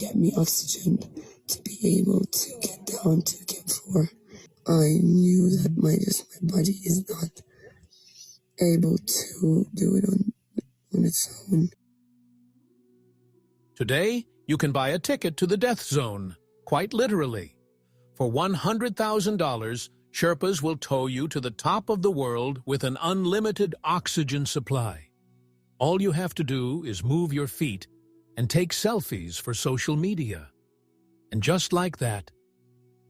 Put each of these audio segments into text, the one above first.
get me oxygen to be able to get down to Camp 4. I knew that my body is not able to do it on its own. Today, you can buy a ticket to the death zone, quite literally. For $100,000, Sherpas will tow you to the top of the world with an unlimited oxygen supply. All you have to do is move your feet and take selfies for social media. And just like that,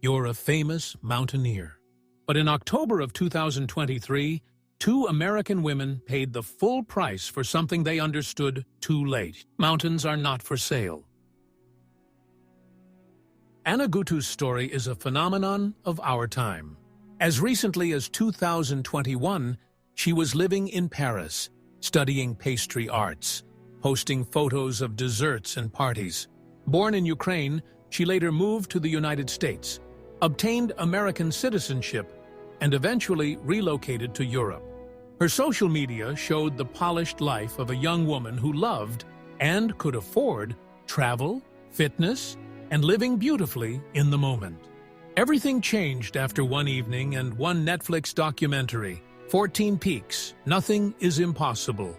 you're a famous mountaineer. But in October of 2023, 2 American women paid the full price for something they understood too late. Mountains are not for sale. Anna Gutu's story is a phenomenon of our time. As recently as 2021, she was living in Paris, studying pastry arts, posting photos of desserts and parties. Born in Ukraine, she later moved to the United States, obtained American citizenship, and eventually relocated to Europe. Her social media showed the polished life of a young woman who loved and could afford travel, fitness, and living beautifully in the moment. Everything changed after one evening and one Netflix documentary, 14 Peaks, Nothing is Impossible.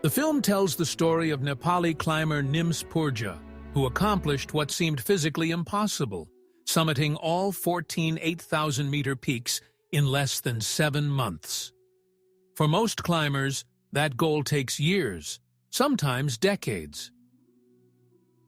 The film tells the story of Nepali climber Nims Purja, who accomplished what seemed physically impossible, summiting all 14 8,000-meter peaks in less than 7 months. For most climbers, that goal takes years, sometimes decades.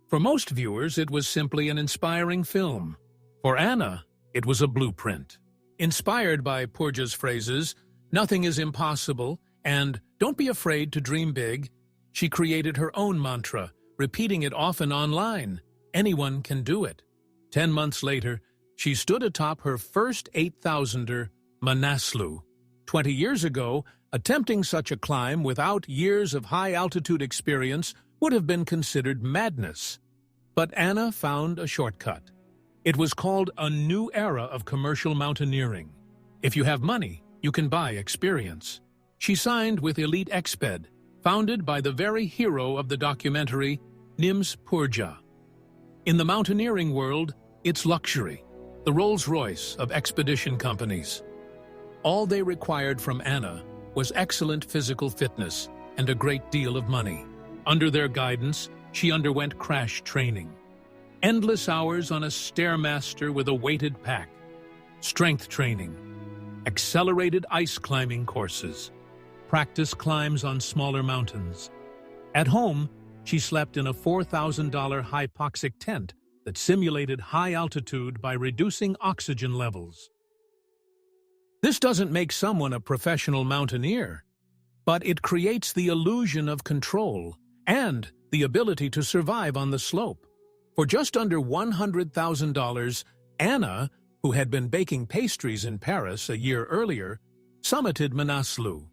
For most viewers, it was simply an inspiring film. For Anna, it was a blueprint. Inspired by Purja's phrases, "Nothing is impossible," and "Don't be afraid to dream big," she created her own mantra, repeating it often online. Anyone can do it. 10 months later, she stood atop her first 8,000er, Manaslu. 20 years ago, attempting such a climb without years of high-altitude experience would have been considered madness. But Anna found a shortcut. It was called a new era of commercial mountaineering. If you have money, you can buy experience. She signed with Elite Exped, founded by the very hero of the documentary, Nims Purja. In the mountaineering world, it's luxury, the Rolls-Royce of expedition companies. All they required from Anna was excellent physical fitness and a great deal of money. Under their guidance, she underwent crash training. Endless hours on a Stairmaster with a weighted pack, strength training, accelerated ice climbing courses, practice climbs on smaller mountains. At home, she slept in a $4,000 hypoxic tent that simulated high altitude by reducing oxygen levels. This doesn't make someone a professional mountaineer, but it creates the illusion of control and the ability to survive on the slope. For just under $100,000, Anna, who had been baking pastries in Paris a year earlier, summited Manaslu.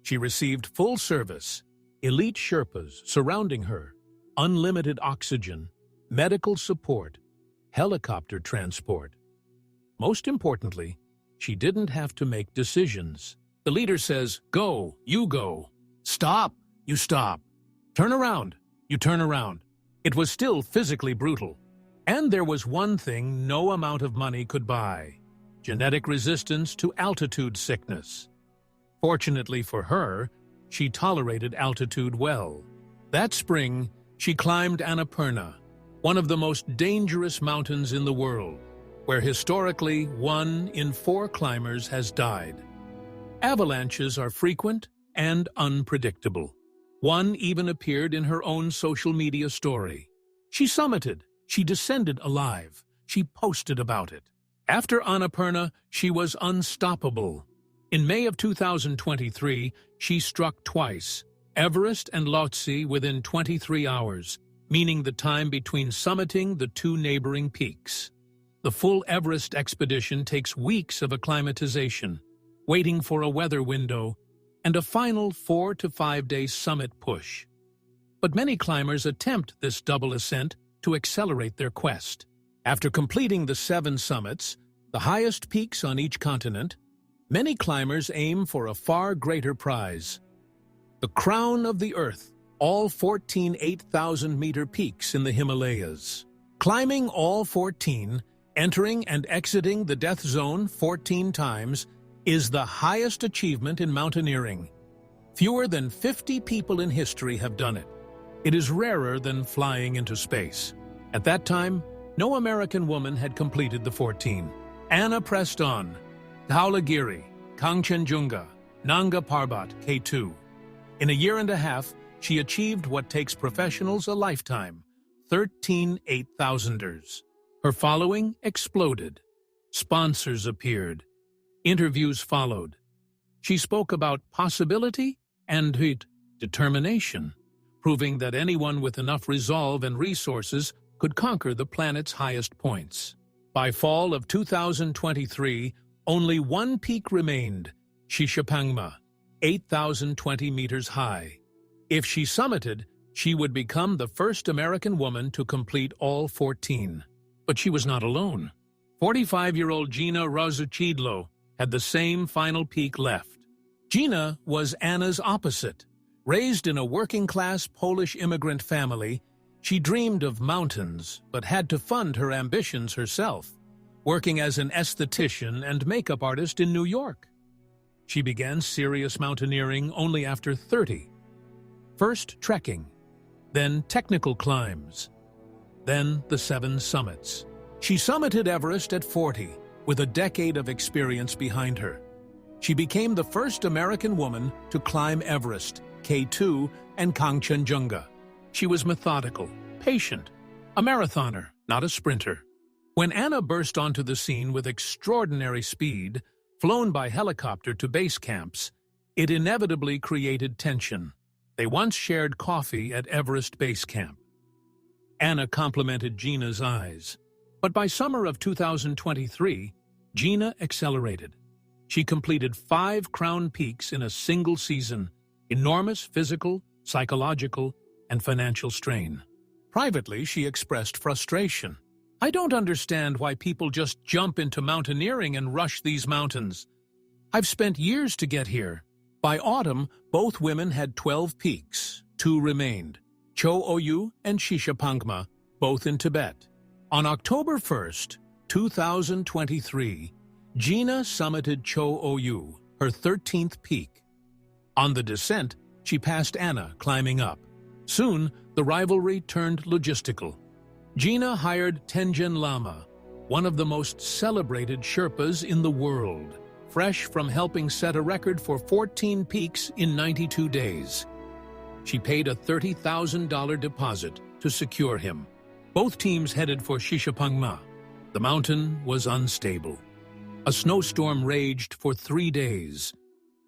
She received full service, elite Sherpas surrounding her, unlimited oxygen, medical support, helicopter transport. Most importantly, she didn't have to make decisions. The leader says, "Go, you go. Stop, you stop. Turn around, you turn around." It was still physically brutal. And there was one thing no amount of money could buy: genetic resistance to altitude sickness. Fortunately for her, she tolerated altitude well. That spring, she climbed Annapurna, one of the most dangerous mountains in the world, where historically 1 in 4 climbers has died. Avalanches are frequent and unpredictable. One even appeared in her own social media story. She summited, she descended alive, she posted about it. After Annapurna, she was unstoppable. In May of 2023, she struck twice, Everest and Lhotse, within 23 hours, meaning the time between summiting the 2 neighboring peaks. The full Everest expedition takes weeks of acclimatization, waiting for a weather window, and a final 4 to 5 day summit push. But many climbers attempt this double ascent to accelerate their quest. After completing the 7 summits, the highest peaks on each continent, many climbers aim for a far greater prize: the crown of the earth, all 14 8,000-meter peaks in the Himalayas. Climbing all 14, entering and exiting the death zone 14 times, is the highest achievement in mountaineering. Fewer than 50 people in history have done it. It is rarer than flying into space. At that time, no American woman had completed the 14. Anna pressed on. Dhaulagiri, Kangchenjunga, Nanga Parbat, K2. In a year and a half, she achieved what takes professionals a lifetime, 13 8,000ers. Her following exploded. Sponsors appeared. Interviews followed. She spoke about possibility and determination, proving that anyone with enough resolve and resources could conquer the planet's highest points. By fall of 2023, only one peak remained, Shisha Pangma, 8,020 meters high. If she summited, she would become the first American woman to complete all 14. But she was not alone. 45-year-old Gina Rzucidlo had the same final peak left. Gina was Anna's opposite. Raised in a working-class Polish immigrant family, she dreamed of mountains but had to fund her ambitions herself, working as an esthetician and makeup artist in New York. She began serious mountaineering only after 30. First trekking, then technical climbs, then the 7 summits. She summited Everest at 40, with a decade of experience behind her. She became the first American woman to climb Everest, K2, and Kangchenjunga. She was methodical, patient, a marathoner, not a sprinter. When Anna burst onto the scene with extraordinary speed, flown by helicopter to base camps, it inevitably created tension. They once shared coffee at Everest Base Camp. Anna complimented Gina's eyes. But by summer of 2023, Gina accelerated. She completed 5 crown peaks in a single season, enormous physical, psychological, and financial strain. Privately, she expressed frustration. "I don't understand why people just jump into mountaineering and rush these mountains. I've spent years to get here." By autumn, both women had 12 peaks. 2 remained, Cho Oyu and Shisha Pangma, both in Tibet. On October 1st, 2023, Gina summited Cho Oyu, her 13th peak. On the descent, she passed Anna climbing up. Soon, the rivalry turned logistical. Gina hired Tenjin Lama, one of the most celebrated Sherpas in the world, fresh from helping set a record for 14 peaks in 92 days. She paid a $30,000 deposit to secure him. Both teams headed for Shisha Pangma. The mountain was unstable. A snowstorm raged for 3 days.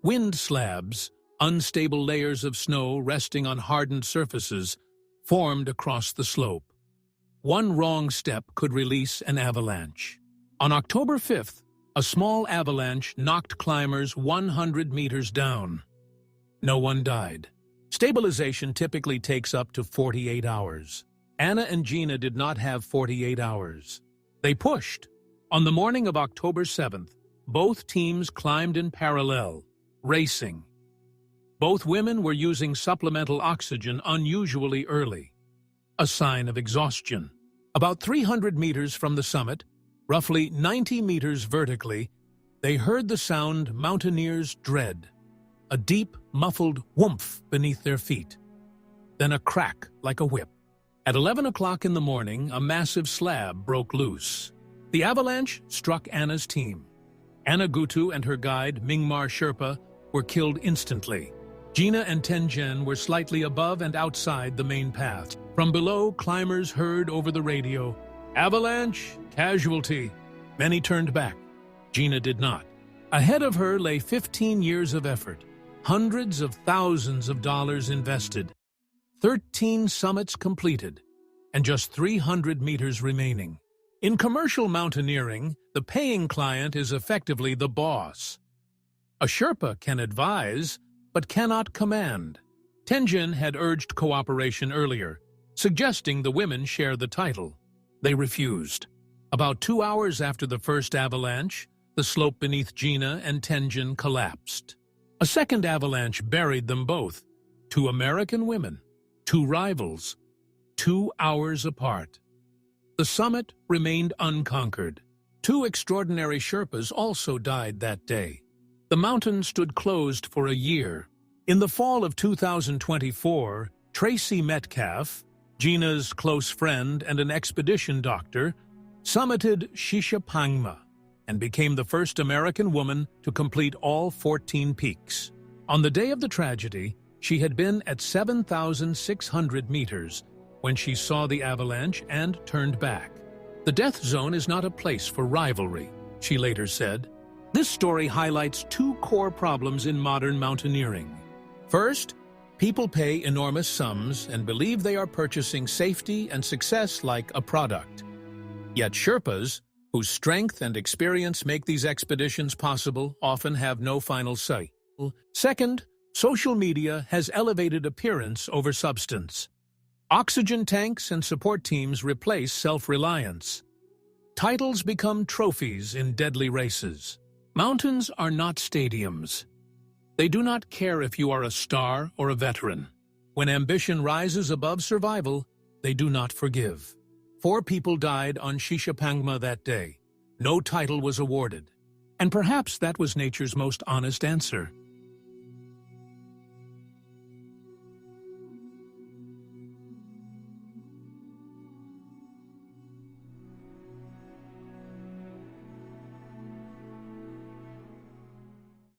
Wind slabs, unstable layers of snow resting on hardened surfaces, formed across the slope. One wrong step could release an avalanche. On October 5th, a small avalanche knocked climbers 100 meters down. No one died. Stabilization typically takes up to 48 hours. Anna and Gina did not have 48 hours. They pushed. On the morning of October 7th, both teams climbed in parallel, racing. Both women were using supplemental oxygen unusually early, a sign of exhaustion. About 300 meters from the summit, roughly 90 meters vertically, they heard the sound mountaineers dread, a deep, muffled whoomph beneath their feet, then a crack like a whip. At 11 o'clock in the morning, a massive slab broke loose. The avalanche struck Anna's team. Anna Gutu and her guide, Mingmar Sherpa, were killed instantly. Gina and Tenjin were slightly above and outside the main path. From below, climbers heard over the radio, "Avalanche, casualty." Many turned back. Gina did not. Ahead of her lay 15 years of effort, hundreds of thousands of dollars invested, 13 summits completed, and just 300 meters remaining. In commercial mountaineering, the paying client is effectively the boss. A Sherpa can advise, but cannot command. Tenjin had urged cooperation earlier, suggesting the women share the title. They refused. About 2 hours after the first avalanche, the slope beneath Gina and Tenjin collapsed. A second avalanche buried them both. 2 American women, 2 rivals, 2 hours apart. The summit remained unconquered. 2 extraordinary Sherpas also died that day. The mountain stood closed for a year. In the fall of 2024, Tracy Metcalf, Gina's close friend and an expedition doctor, summited Shisha Pangma and became the first American woman to complete all 14 peaks. On the day of the tragedy, she had been at 7,600 meters when she saw the avalanche and turned back. "The death zone is not a place for rivalry," she later said. This story highlights 2 core problems in modern mountaineering. First, people pay enormous sums and believe they are purchasing safety and success like a product. Yet Sherpas, whose strength and experience make these expeditions possible, often have no final say. Second, social media has elevated appearance over substance. Oxygen tanks and support teams replace self-reliance. Titles become trophies in deadly races. Mountains are not stadiums. They do not care if you are a star or a veteran. When ambition rises above survival, they do not forgive. 4 people died on Shisha Pangma that day. No title was awarded. And perhaps that was nature's most honest answer.